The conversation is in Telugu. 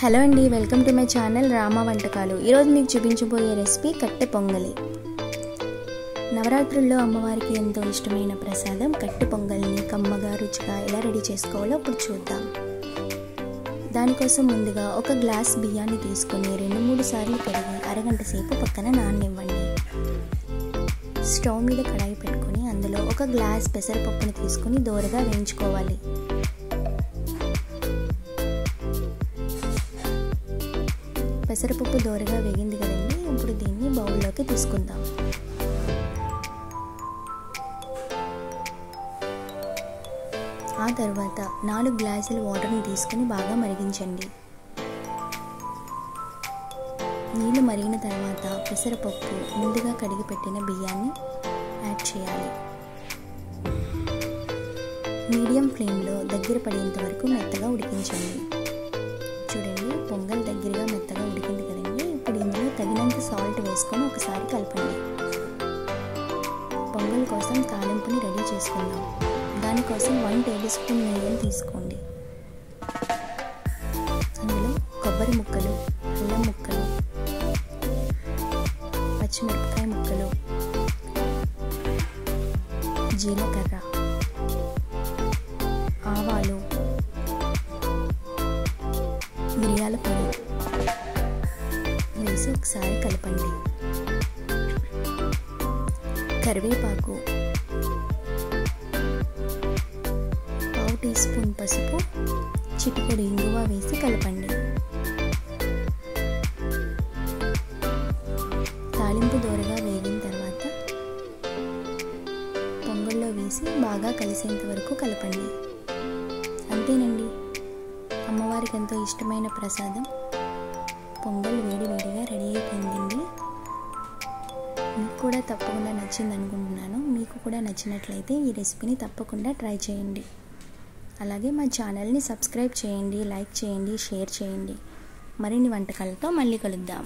హలో అండి, welcome to my channel Rama వంటకాలు. ఈరోజు మీకు చూపించబోయే రెసిపీ కట్టె పొంగలి. నవరాత్రుల్లో అమ్మవారికి ఎంతో ఇష్టమైన ప్రసాదం కట్టె పొంగల్ని కమ్మగా రుచిగా ఎలా రెడీ చేసుకోవాలో ఇప్పుడు చూద్దాం. దానికోసం ముందుగా ఒక గ్లాస్ బియ్యాన్ని తీసుకొని 2-3 సార్లు కడిగి అరగంట సేపు పక్కన నాననివ్వండి. స్టవ్ మీద కడాయి పెట్టుకొని అందులో ఒక గ్లాస్ పెసరపప్పుని తీసుకొని దోరగా వేయించుకోవాలి. పెసరపప్పు దోరగా వేగింది కదండి, ఇప్పుడు దీన్ని బౌల్లోకి తీసుకుందాం. ఆ తర్వాత 4 గ్లాసుల వాటర్ని తీసుకుని బాగా మరిగించండి. నీళ్ళు మరిగిన తర్వాత పెసరపప్పు ముందుగా కడిగి పెట్టిన బియ్యాన్ని యాడ్ చేయాలి. మీడియం ఫ్లేమ్లో దగ్గర పడేంత వరకు మెత్తగా ఉడికించండి. చూడండి, పొంగల్ దగ్గరగా మెత్తగా ఉడికింది కదండి. ఇప్పుడు ఇందులో తగినంత సాల్ట్ వేసుకొని ఒకసారి కలపండి. పొంగల్ కోసం తాలింపుని రెడీ చేసుకుందాం. దానికోసం 1 టేబుల్ స్పూన్ నెయ్యిని తీసుకోండి. అందులో కొబ్బరి ముక్కలు, అల్లం ముక్కలు, పచ్చిమిరపకాయ ముక్కలు, జీలకర్ర, ఆవాలు, మిరియాల పొడి వేసి ఒకసారి కలపండి. కరివేపాకు, 1/2 టీ స్పూన్ పసుపు, చిటికెడు ఇంగువ వేసి కలపండి. తాలింపు దోరగా వేగిన తర్వాత పొంగల్లో వేసి బాగా కలిసేంత వరకు కలపండి. అంతేనండి, అమ్మవారికి ఎంతో ఇష్టమైన ప్రసాదం పొంగల్ వేడివేడిగా రెడీ అయిపోయిందండి. మీకు కూడా తప్పకుండా నచ్చింది అనుకుంటున్నాను. మీకు కూడా నచ్చినట్లయితే ఈ రెసిపీని తప్పకుండా ట్రై చేయండి. అలాగే మా ఛానల్ని సబ్స్క్రైబ్ చేయండి, లైక్ చేయండి, షేర్ చేయండి. మరిన్ని వంటకాలతో మళ్ళీ కలుద్దాం.